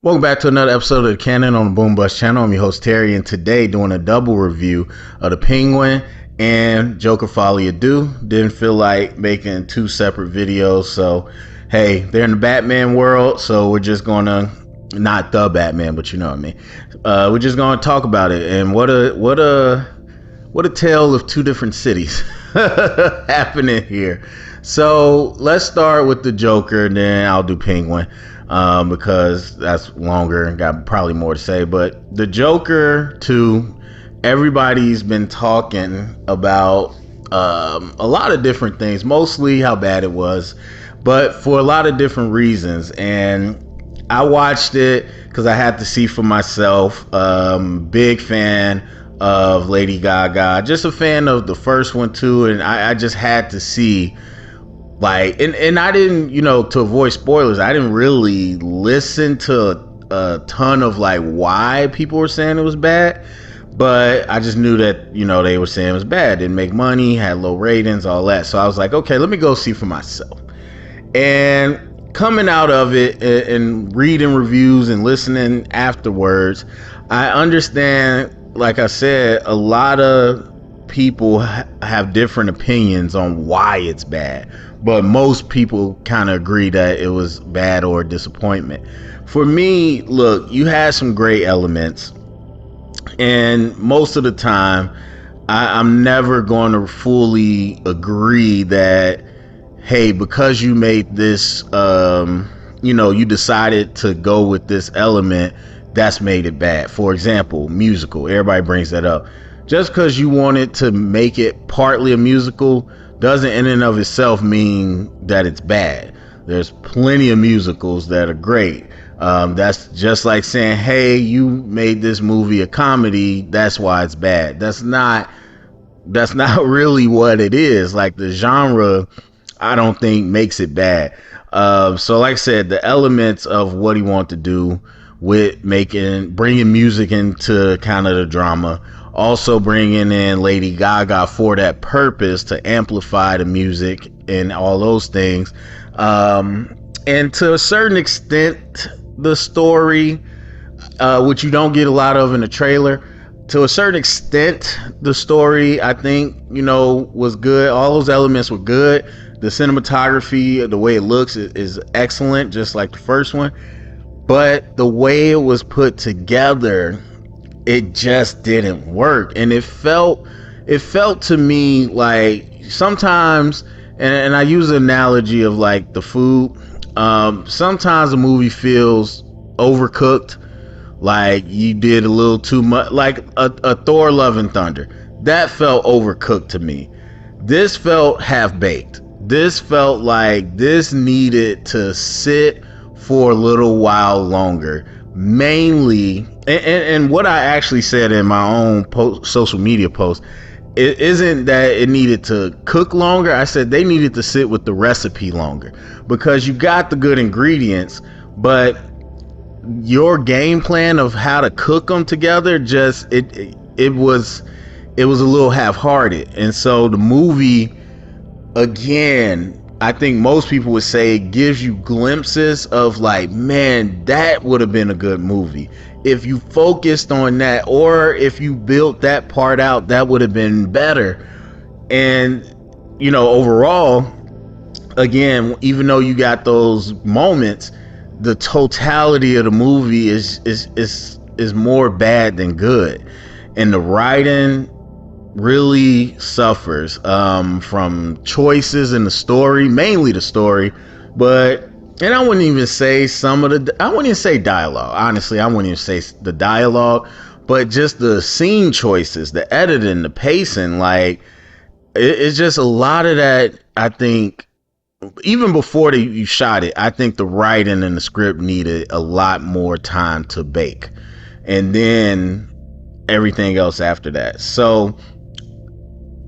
Welcome back to another episode of the Canon on the Boom Bust channel. I'm your host Terry, and today doing a double review of the Penguin and Joker Folie Deux. Didn't feel like making two separate videos, so hey, they're in the Batman world, so we're just gonna, not the Batman, but you know what I mean. We're just gonna talk about it, and what a tale of two different cities happening here. So let's start with the Joker, and then I'll do Penguin. Because that's longer and got probably more to say. But the Joker 2, everybody's been talking about a lot of different things, mostly how bad it was, but for a lot of different reasons. And I watched it because I had to see for myself. Big fan of Lady Gaga, just a fan of the first one too, and I just had to see. Like, and I didn't, to avoid spoilers, I didn't really listen to a ton of like why people were saying it was bad, but I just knew that, they were saying it was bad, didn't make money, had low ratings, all that. So I was like, okay, let me go see for myself. And coming out of it and reading reviews and listening afterwards, I understand, like I said, a lot of people have different opinions on why it's bad, but most people kind of agree that it was bad or a disappointment. For me, look, you had some great elements, and most of the time I'm never going to fully agree that, hey, because you made this, you decided to go with this element, that's made it bad. For example, musical, everybody brings that up. Just because you wanted to make it partly a musical doesn't in and of itself mean that it's bad. There's plenty of musicals that are great. That's just like saying, hey, you made this movie a comedy, that's why it's bad. That's not really what it is. Like, the genre, I don't think makes it bad. So like I said, the elements of what he wanted to do with bringing music into kind of the drama, also bringing in Lady Gaga for that purpose, to amplify the music and all those things. And to a certain extent, the story, which you don't get a lot of in the trailer, to a certain extent, the story, I think, was good. All those elements were good. The cinematography, the way it looks is excellent, just like the first one. But the way it was put together, it just didn't work. And it felt to me like sometimes, and I use the analogy of like the food, sometimes a movie feels overcooked, like you did a little too much, like a Thor Love and Thunder. That felt overcooked to me. This felt half-baked. This felt like this needed to sit for a little while longer, mainly. And what I actually said in my own social media post, it isn't that it needed to cook longer. I said they needed to sit with the recipe longer, because you got the good ingredients, but your game plan of how to cook them together, just it was a little half-hearted. And so the movie, again, I think most people would say it gives you glimpses of like, man, that would have been a good movie if you focused on that, or if you built that part out, that would have been better. And overall, again, even though you got those moments, the totality of the movie is more bad than good. And the writing really suffers from choices in the story, mainly the story, and I wouldn't even say I wouldn't even say dialogue. Honestly, I wouldn't even say the dialogue, but just the scene choices, the editing, the pacing. Like, it's just a lot of that. I think even before you shot it, I think the writing and the script needed a lot more time to bake, and then everything else after that. So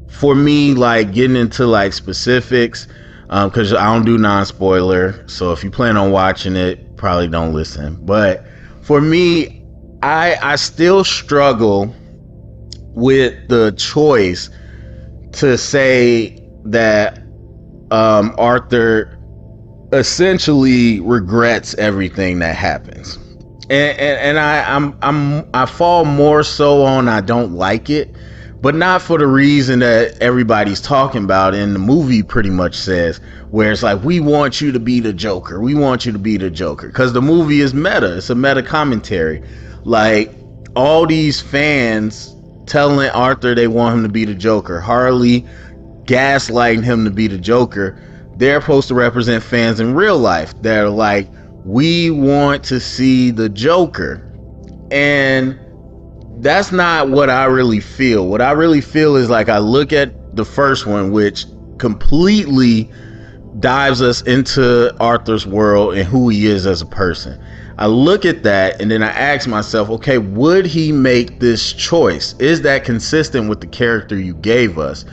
for me, like, getting into like specifics, because I don't do non-spoiler, so if you plan on watching it, probably don't listen. But for me, I still struggle with the choice to say that Arthur essentially regrets everything that happens. I fall more so on I don't like it, but not for the reason that everybody's talking about. And the movie pretty much says, where it's like, we want you to be the Joker, we want you to be the Joker, because the movie is meta. It's a meta commentary. Like, all these fans telling Arthur they want him to be the Joker, Harley gaslighting him to be the Joker. They're supposed to represent fans in real life that are like, we want to see the Joker. And that's not what I really feel. What I really feel is like, I look at the first one, which completely dives us into Arthur's world and who he is as a person. I look at that and then I ask myself, okay, would he make this choice? Is that consistent with the character you gave us?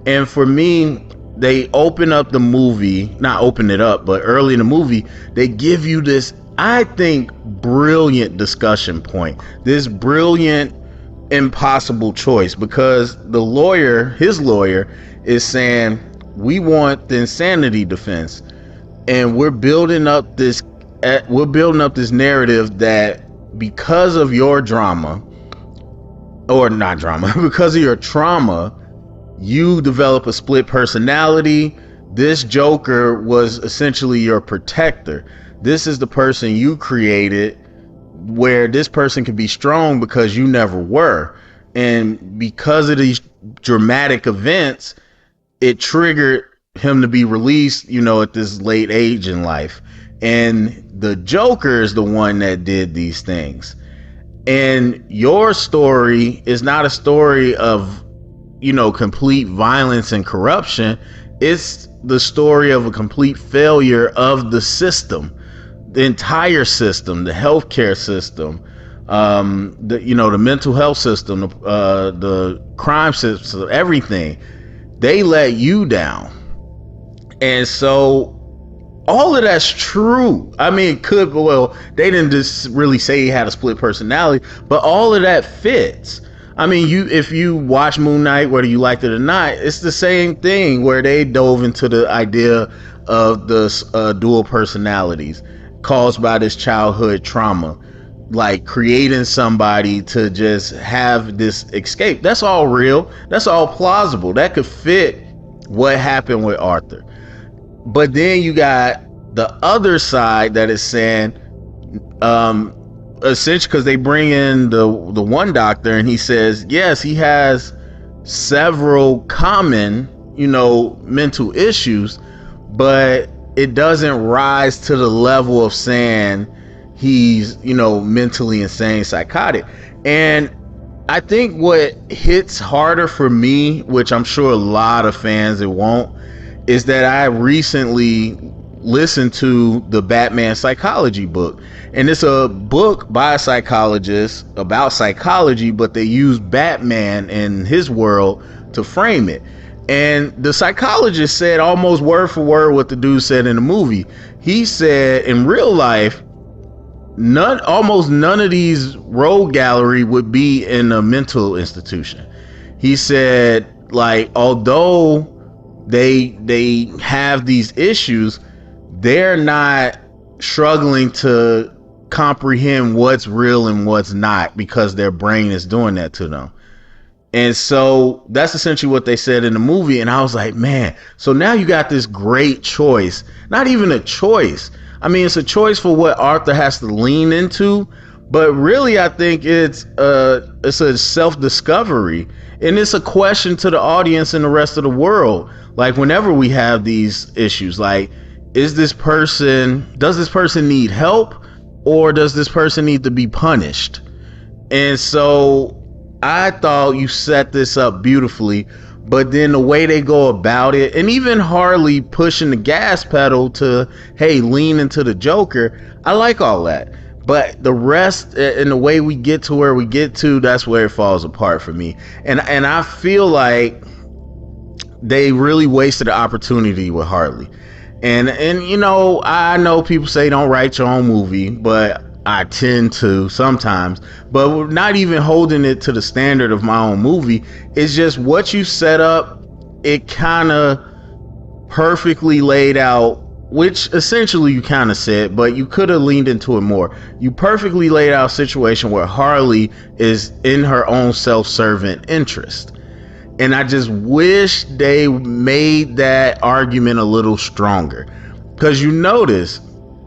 And for me, they open up the movie, not open it up, but early in the movie, they give you this, I think, brilliant discussion point, this brilliant, impossible choice, because the lawyer, his lawyer, is saying, we want the insanity defense, and we're building up this narrative that because of your drama, or not drama, because of your trauma, you develop a split personality. This Joker was essentially your protector. This is the person you created, where this person could be strong because you never were. And because of these dramatic events, it triggered him to be released, at this late age in life. And the Joker is the one that did these things. And your story is not a story of complete violence and corruption. It's the story of a complete failure of the system, the entire system, the healthcare system, the mental health system, the crime system, everything. They let you down. And so all of that's true. I mean, they didn't just really say he had a split personality, but all of that fits. I mean, if you watch Moon Knight, whether you liked it or not, it's the same thing, where they dove into the idea of the dual personalities caused by this childhood trauma, like creating somebody to just have this escape. That's all real. That's all plausible. That could fit what happened with Arthur. But then you got the other side that is saying, essentially, because they bring in the one doctor and he says, yes, he has several common, mental issues, but it doesn't rise to the level of saying he's, mentally insane, psychotic. And I think what hits harder for me, which I'm sure a lot of fans it won't, is that I recently listened to the Batman psychology book. And it's a book by a psychologist about psychology, but they use Batman and his world to frame it. And the psychologist said almost word for word what the dude said in the movie. He said in real life, almost none of these rogue gallery would be in a mental institution. He said, like, although they have these issues, they're not struggling to comprehend what's real and what's not, because their brain is doing that to them. And so that's essentially what they said in the movie. And I was like, man, so now you got this great choice. Not even a choice. I mean, it's a choice for what Arthur has to lean into, but really I think it's a self-discovery, and it's a question to the audience and the rest of the world. Like, whenever we have these issues, like, does this person need help, or does this person need to be punished? And so I thought you set this up beautifully, but then the way they go about it, and even Harley pushing the gas pedal to, hey, lean into the Joker, I like all that. But the rest and the way we get to where we get to, that's where it falls apart for me. And I feel like they really wasted the opportunity with Harley. And I know people say don't write your own movie, but I tend to sometimes. But not even holding it to the standard of my own movie. It's just what you set up, it kind of perfectly laid out which essentially you kind of said, but you could have leaned into it more. You perfectly laid out a situation where Harley is in her own self-serving interest. And I just wish they made that argument a little stronger. Because you notice,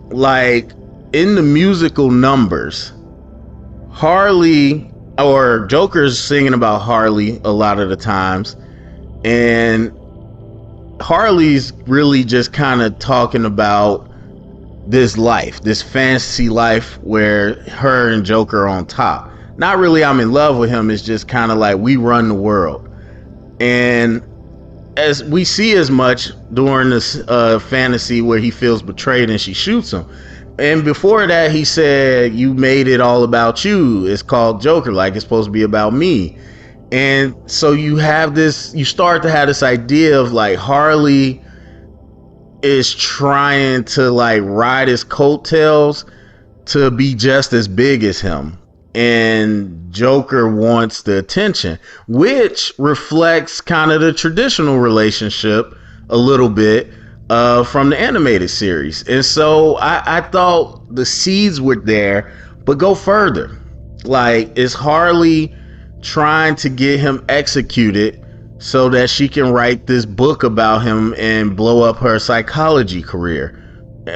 like, in the musical numbers, Harley, or Joker's singing about Harley a lot of the times, and Harley's really just kind of talking about this life, this fantasy life where her and Joker are on top. Not really I'm in love with him, it's just kind of like we run the world. And as we see as much during this fantasy where he feels betrayed and she shoots him. And before that, he said, you made it all about you. It's called Joker, like it's supposed to be about me. And so you have this, you start to have this idea of like Harley is trying to like ride his coattails to be just as big as him. And Joker wants the attention, which reflects kind of the traditional relationship a little bit from the animated series. And so I thought the seeds were there, but go further. Like, is Harley trying to get him executed so that she can write this book about him and blow up her psychology career?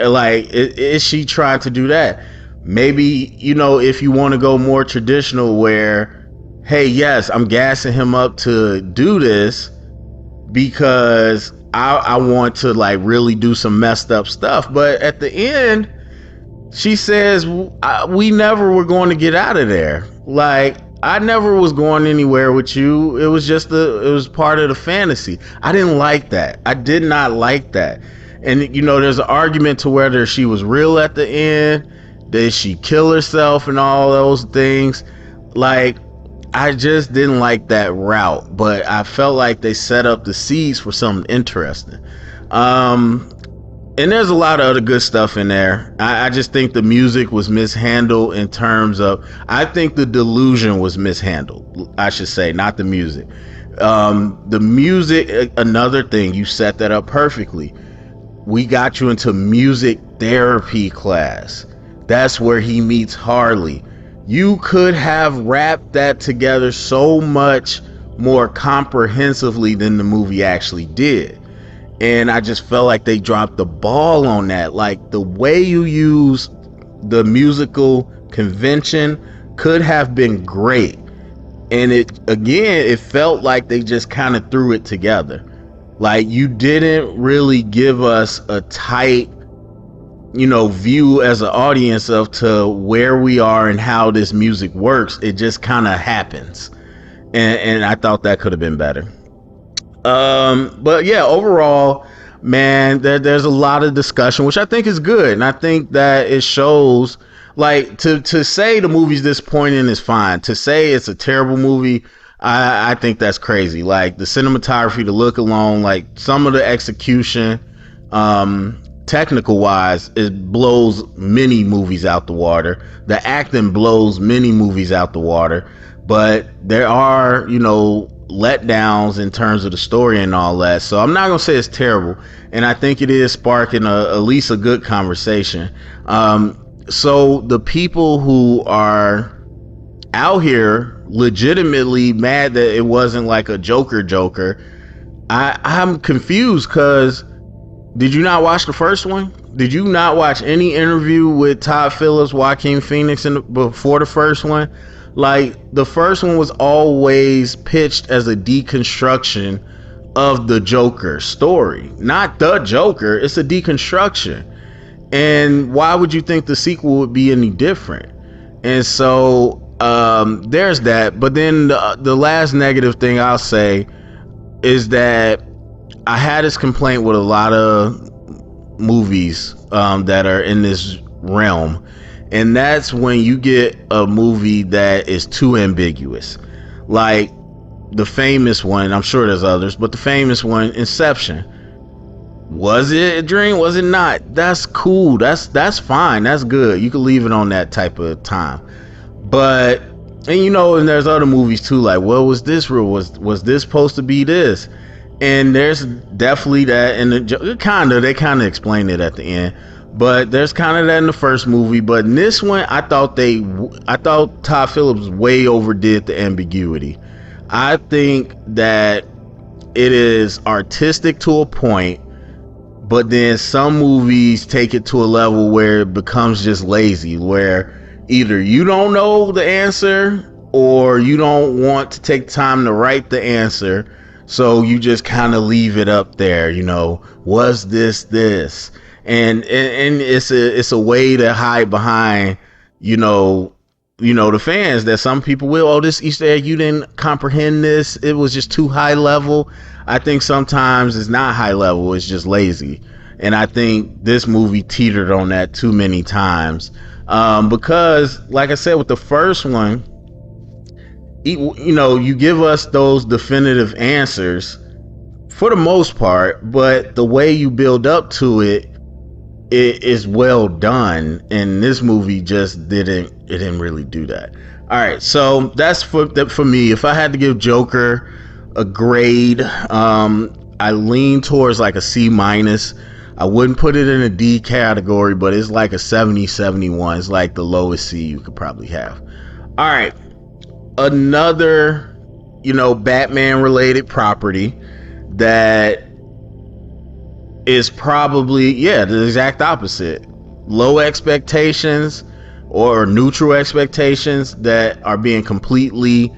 Like, is she trying to do that? Maybe, you know, if you want to go more traditional where, hey, yes, I'm gassing him up to do this because I want to like really do some messed up stuff. But at the end, she says, we never were going to get out of there. Like, I never was going anywhere with you. It was just it was part of the fantasy. I didn't like that. I did not like that. And, you know, there's an argument to whether she was real at the end. Did she kill herself and all those things? Like, I just didn't like that route, but I felt like they set up the seeds for something interesting. And there's a lot of other good stuff in there. I just think the music was mishandled in terms of, I think the delusion was mishandled, I should say, not the music. The music, another thing, you set that up perfectly. We got you into music therapy class. That's where he meets Harley. You could have wrapped that together so much more comprehensively than the movie actually did. And I just felt like they dropped the ball on that. Like, the way you use the musical convention could have been great. And it felt like they just kind of threw it together. Like, you didn't really give us a tight, you know, view as an audience of to where we are and how this music works. It just kind of happens. And I thought that could have been better. But yeah, overall, man, there's a lot of discussion, which I think is good. And I think that it shows, like, to say the movie's disappointing is fine. To say it's a terrible movie, I think that's crazy. Like, the cinematography, the look alone, like some of the execution, technical wise, it blows many movies out the water. The acting blows many movies out the water, but there are, you know, letdowns in terms of the story and all that. So I'm not gonna say it's terrible, and I think it is sparking at least a good conversation. So the people who are out here legitimately mad that it wasn't like a Joker, I'm confused, because did you not watch the first one? Did you not watch any interview with Todd Phillips, Joaquin Phoenix before the first one? Like, the first one was always pitched as a deconstruction of the Joker story. Not the Joker, it's a deconstruction. And why would you think the sequel would be any different? And so there's that. But then the last negative thing I'll say is that I had this complaint with a lot of movies that are in this realm, and that's when you get a movie that is too ambiguous. Like the famous one, I'm sure there's others, but the famous one, Inception. Was it a dream? Was it not? That's cool. That's fine. That's good. You can leave it on that type of time. But, and you know, and there's other movies too, like, well, was this real? Was this supposed to be this? And there's definitely that in the they kind of explained it at the end, but there's kind of that in the first movie. But in this one, I thought Todd Phillips way overdid the ambiguity. I think that it is artistic to a point, but then some movies take it to a level where it becomes just lazy, where either you don't know the answer or you don't want to take time to write the answer, so you just kind of leave it up there, was this, and it's a way to hide behind, the fans, that some people will, oh, this Easter egg, you didn't comprehend this, it was just too high level. I think sometimes it's not high level, it's just lazy. And I think this movie teetered on that too many times. Because like I said, with the first one, you give us those definitive answers for the most part, but the way you build up to it is well done. And this movie just didn't really do that. All right, so that's for me. If I had to give Joker a grade, I lean towards like a C-. I wouldn't put it in a D category, but it's like a 70-71. It's like the lowest C you could probably have. All right, another Batman related property that is probably the exact opposite. Low expectations or neutral expectations that are being completely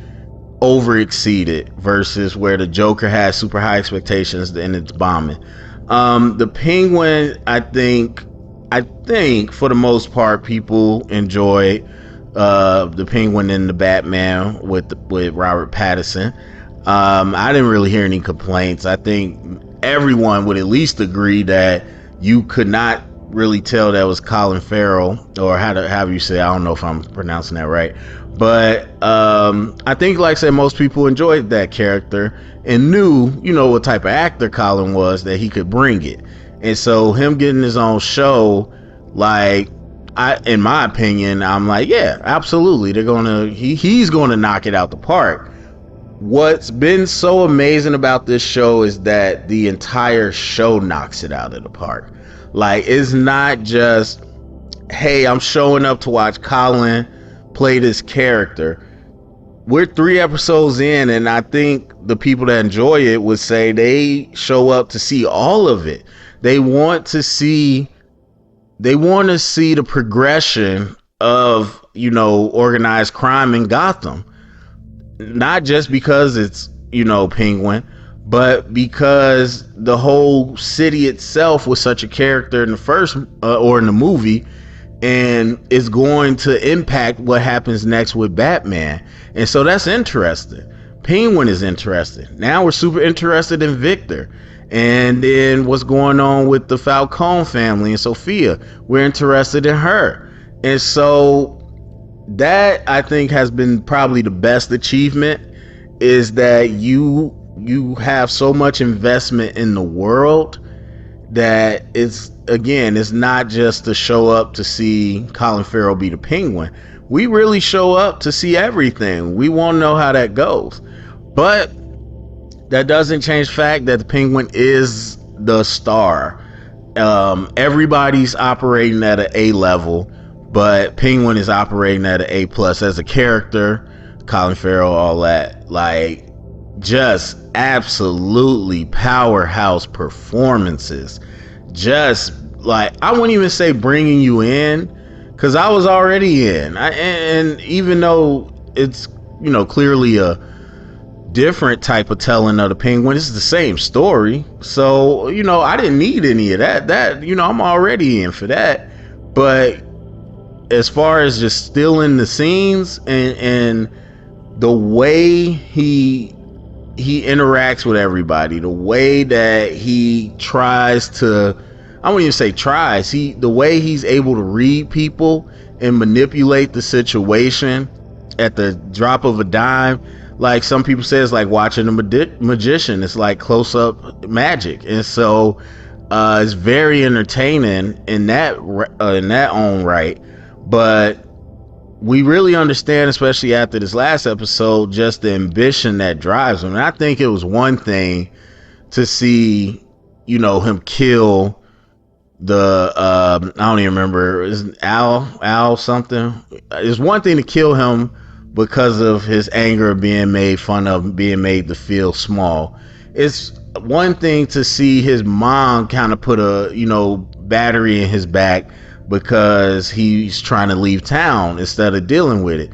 over exceeded, versus where the Joker has super high expectations and it's bombing. The Penguin, I think for the most part people enjoy the Penguin and the Batman with Robert Pattinson. I didn't really hear any complaints. I think everyone would at least agree that you could not really tell that was Colin Farrell, or how you say, I don't know if I'm pronouncing that right, but I think, like I said, most people enjoyed that character and knew what type of actor Colin was, that he could bring it. And so him getting his own show, in my opinion, I'm like, yeah, absolutely, he's gonna knock it out the park. What's been so amazing about this show is that the entire show knocks it out of the park. Like, it's not just, hey, I'm showing up to watch Colin play this character. We're 3 episodes in, and I think the people that enjoy it would say they show up to see all of it. They want to see the progression of, organized crime in Gotham. Not just because it's, Penguin, but because the whole city itself was such a character in the first or in the movie, and it's going to impact what happens next with Batman. And so that's interesting. Penguin is interesting. Now we're super interested in Victor, and then what's going on with the Falcone family and Sophia. We're interested in her. And so that, I think, has been probably the best achievement, is that you have so much investment in the world that it's not just to show up to see Colin Farrell be the Penguin. We really show up to see everything. We want to know how that goes. But that doesn't change the fact that the Penguin is the star. Everybody's operating at an A level, but Penguin is operating at an A plus as a character. Colin Farrell, all that, like, just absolutely powerhouse performances. Just like, I wouldn't even say bringing you in, because I was already in. And even though it's clearly a different type of telling of the Penguin, it's the same story. So I didn't need any of that. I'm already in for that. But as far as just stealing the scenes and the way he interacts with everybody, the way that he tries to, I wouldn't even say tries, the way he's able to read people and manipulate the situation at the drop of a dime. Like some people say, it's like watching a magician. It's like close-up magic. And so it's very entertaining in that own right. But we really understand, especially after this last episode, just the ambition that drives him. And I think it was one thing to see, him kill the I don't even remember, is it Al something. It's one thing to kill him because of his anger being made fun of, being made to feel small. It's one thing to see his mom kind of put a battery in his back because he's trying to leave town instead of dealing with it.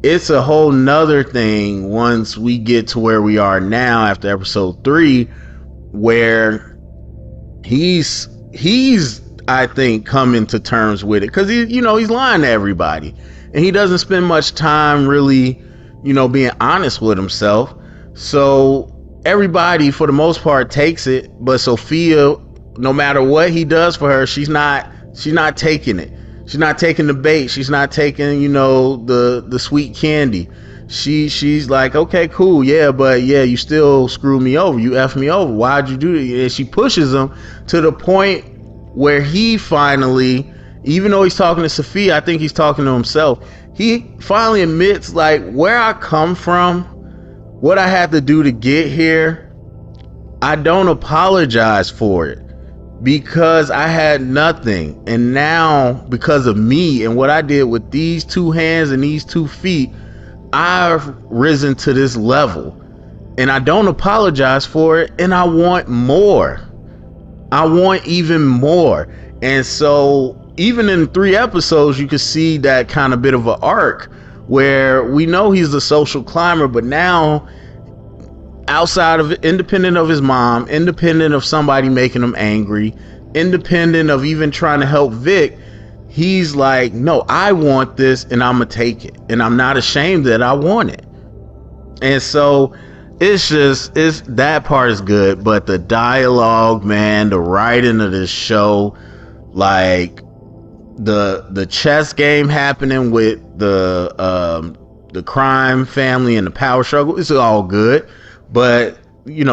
It's a whole nother thing once we get to where we are now after episode 3, where he's I think coming to terms with it, because he's lying to everybody and he doesn't spend much time really being honest with himself. So everybody for the most part takes it, but Sophia, no matter what he does for her, she's not taking it. She's not taking the bait. She's not taking the sweet candy. She's like, okay, cool, yeah, but yeah, you still screwed me over. You effed me over. Why'd you do that? And she pushes him to the point where he finally, even though he's talking to Sophia, I think he's talking to himself. He finally admits, like, where I come from, what I had to do to get here, I don't apologize for it because I had nothing. And now, because of me and what I did with these 2 hands and these 2 feet, I've risen to this level. And I don't apologize for it. And I want more. I want even more. And so even in 3 episodes, you can see that kind of bit of an arc where we know he's a social climber, but now outside of, independent of his mom, independent of somebody making him angry, independent of even trying to help Vic, he's like, no, I want this and I'm gonna take it, and I'm not ashamed that I want it. And so it's that part is good, but the dialogue, man, the writing of this show, like the chess game happening with the crime family and the power struggle, it's all good. But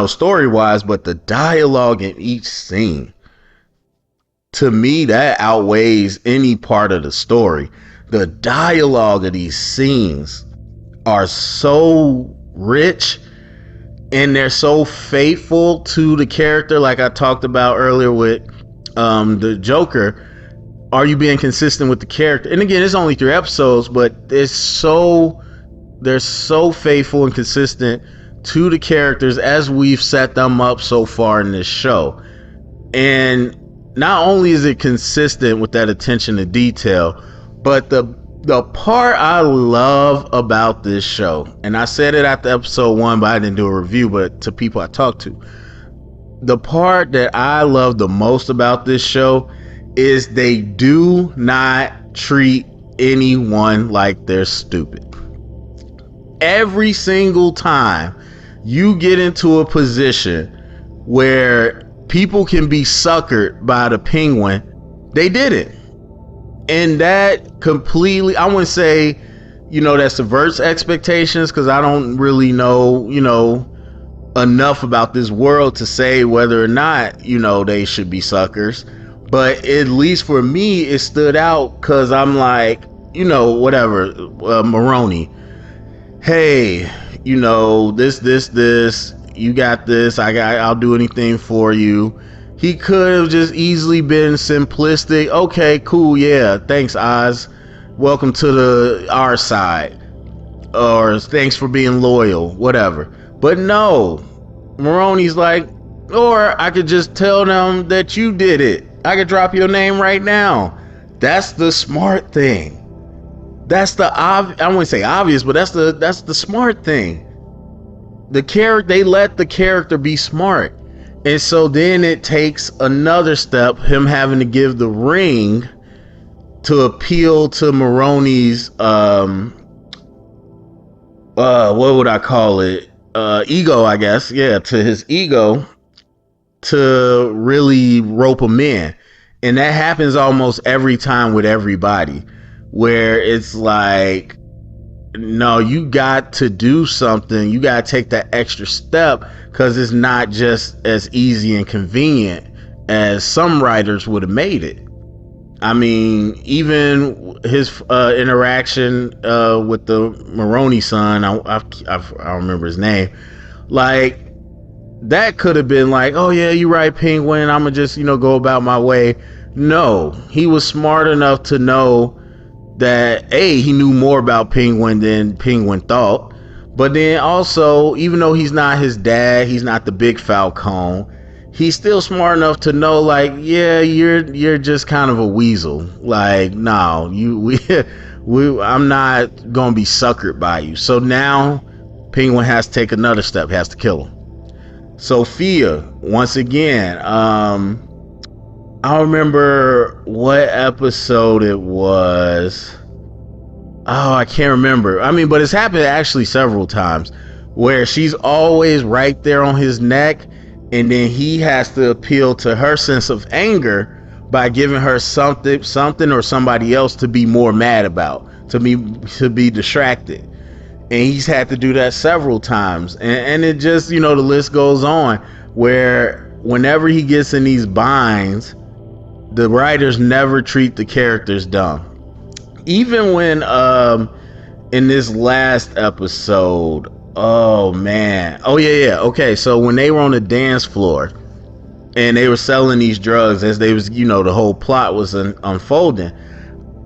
story wise, but the dialogue in each scene, to me, that outweighs any part of the story. The dialogue of these scenes are so rich and they're so faithful to the character. Like I talked about earlier with the Joker, are you being consistent with the character? And again, it's only 3 episodes, but they're so faithful and consistent to the characters as we've set them up so far in this show. And not only is it consistent with that attention to detail, but the part I love about this show, and I said it after episode 1, but I didn't do a review, but to people I talked to, the part that I love the most about this show is they do not treat anyone like they're stupid. Every single time you get into a position where people can be suckered by the Penguin, they did it. And that completely, I wouldn't say, that subverts expectations, because I don't really know, enough about this world to say whether or not, they should be suckers. But at least for me, it stood out because I'm like, whatever, Maroney, hey, this, you got this, I'll do anything for you. He could have just easily been simplistic. Okay, cool, yeah, thanks, Oz. Welcome to our side. Or thanks for being loyal, whatever. But no, Maroney's like, or I could just tell them that you did it. I could drop your name right now. That's the smart thing. That's the I wouldn't say obvious, but that's the smart thing. They let the character be smart. And so then it takes another step, him having to give the ring to appeal to Maroney's what would I call it? Ego, I guess. Yeah, to his ego, to really rope him in. And that happens almost every time with everybody, where it's like, no, you got to do something. You got to take that extra step, because it's not just as easy and convenient as some writers would have made it. I mean, even his interaction with the Maroney son, I don't remember his name. Like, that could have been like, oh yeah, you're right, Penguin, I'm gonna just, go about my way. No, he was smart enough to know that he knew more about Penguin than Penguin thought. But then also, even though he's not his dad, he's not the big Falcone, he's still smart enough to know, like, yeah, you're just kind of a weasel. Like, no, I'm not gonna be suckered by you. So now Penguin has to take another step, has to kill him. Sophia, once again, I don't remember what episode it was. Oh, I can't remember. I mean, but it's happened actually several times where she's always right there on his neck, and then he has to appeal to her sense of anger by giving her something or somebody else to be more mad about, to be distracted. And he's had to do that several times. And it just, the list goes on, where whenever he gets in these binds, the writers never treat the characters dumb. Even when in this last episode, oh man, okay, so when they were on the dance floor and they were selling these drugs, as they was, the whole plot was unfolding,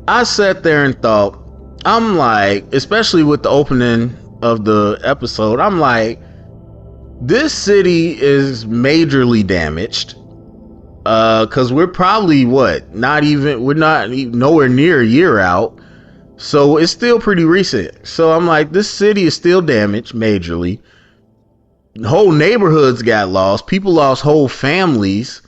I sat there and thought, I'm like, especially with the opening of the episode, I'm like, this city is majorly damaged. Cause we're probably we're not nowhere near a year out. So it's still pretty recent. So I'm like, this city is still damaged majorly. Whole neighborhoods got lost. People lost whole families,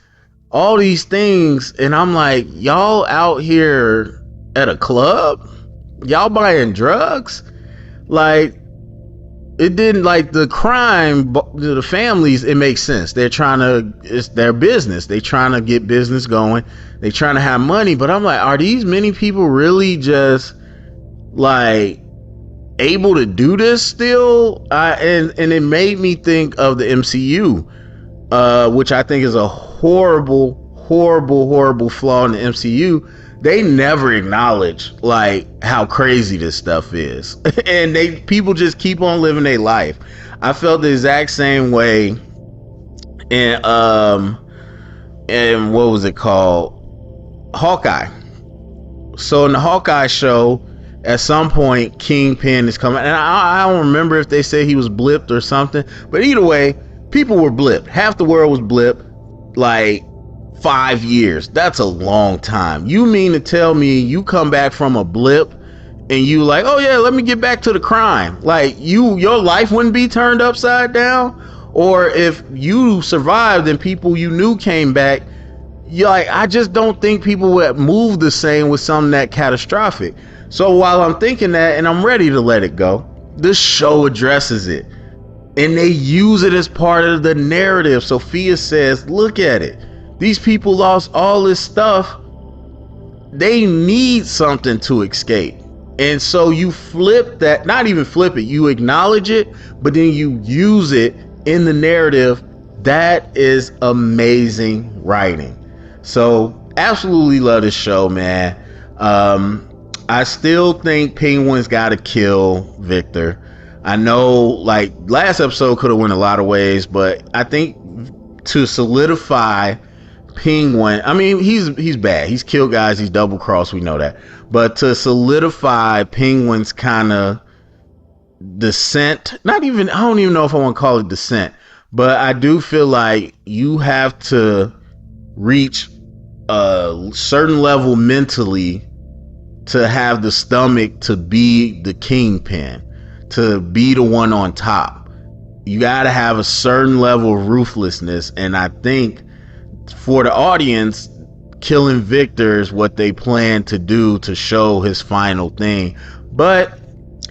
all these things. And I'm like, y'all out here at a club? Y'all buying drugs? Like, it didn't, like, the crime, the families, it makes sense. It's their business. They trying to get business going. They trying to have money. But I'm like, are these many people really just, like, able to do this still? And it made me think of the MCU, which I think is a horrible flaw in the MCU. They never acknowledge, like, how crazy this stuff is. And people just keep on living their life. I felt the exact same way in what was it called? Hawkeye. So in the Hawkeye show, at some point, Kingpin is coming. And I don't remember if they said he was blipped or something. But either way, people were blipped. Half the world was blipped. Like, 5 years. That's a long time. You mean to tell me you come back from a blip and you like, oh yeah, let me get back to the crime? Like, your life wouldn't be turned upside down? Or if you survived and people you knew came back, you're like, I just don't think people would move the same with something that catastrophic. So while I'm thinking that and I'm ready to let it go, this show addresses it and they use it as part of the narrative. Sophia says, look at it. These people lost all this stuff. They need something to escape. And so you flip that, not even flip it, you acknowledge it, but then you use it in the narrative. That is amazing writing. So absolutely love this show, man. I still think Penguin's got to kill Victor. I know, like, last episode could have went a lot of ways, but I think to solidify Penguin, I mean, he's bad. He's killed guys. He's double crossed. We know that. But to solidify Penguin's kind of descent, I don't even know if I want to call it descent, but I do feel like you have to reach a certain level mentally to have the stomach to be the kingpin, to be the one on top. You got to have a certain level of ruthlessness. And I think for the audience, killing Victor is what they plan to do to show his final thing. But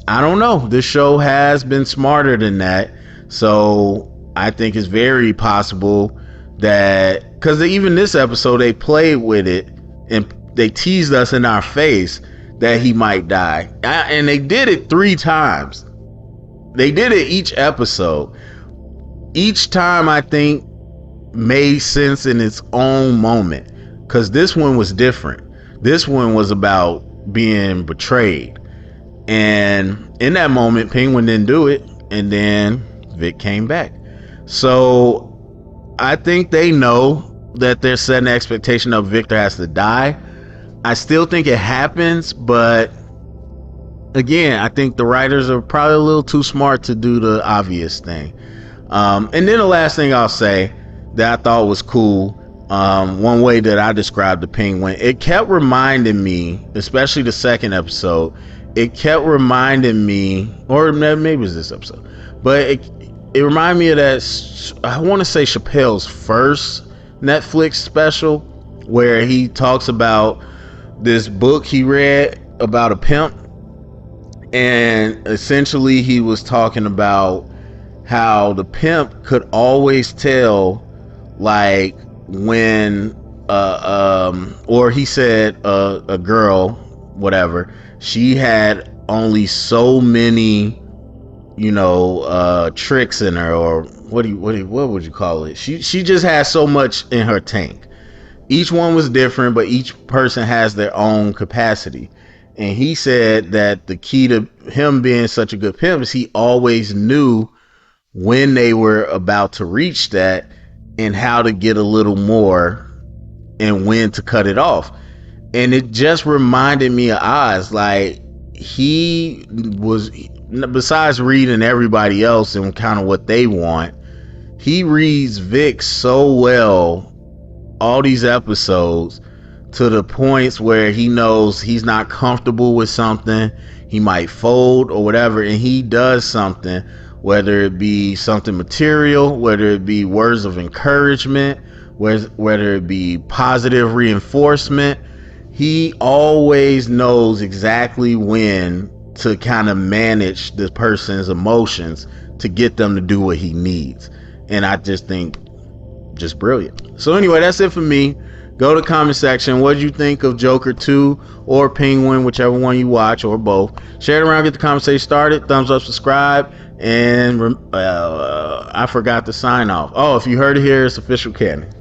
I don't know. This show has been smarter than that. So I think it's very possible that, because even this episode, they played with it and they teased us in our face that he might die. And they did it 3 times. They did it each episode. Each time, I think, made sense in its own moment, because this one was different. This one was about being betrayed, and in that moment Penguin didn't do it, and then Vic came back. So I think they know that they're setting the expectation of Victor has to die. I still think it happens, but again, I think the writers are probably a little too smart to do the obvious thing. And then the last thing I'll say that I thought was cool, one way that I described the Penguin, it kept reminding me, especially the second episode, it kept reminding me, or maybe it was this episode, but it reminded me of that, I want to say Chappelle's first Netflix special, where he talks about this book he read about a pimp, and essentially he was talking about how the pimp could always tell, like, when or he said a girl, whatever, she had only so many, tricks in her, or what would you call it? She just has so much in her tank. Each one was different, but each person has their own capacity. And he said that the key to him being such a good pimp is he always knew when they were about to reach that and how to get a little more and when to cut it off. And it just reminded me of Oz. Like, he was, besides reading everybody else and kind of what they want, he reads Vic so well all these episodes, to the points where he knows he's not comfortable with something, he might fold or whatever, and he does something, whether it be something material, whether it be words of encouragement, whether it be positive reinforcement. He always knows exactly when to kind of manage the person's emotions to get them to do what he needs. And I just think, just brilliant. So anyway, that's it for me. Go to the comment section. What did you think of Joker 2 or Penguin, whichever one you watch, or both? Share it around, get the conversation started. Thumbs up, subscribe, and I forgot to sign off. Oh, if you heard it here, it's official canon.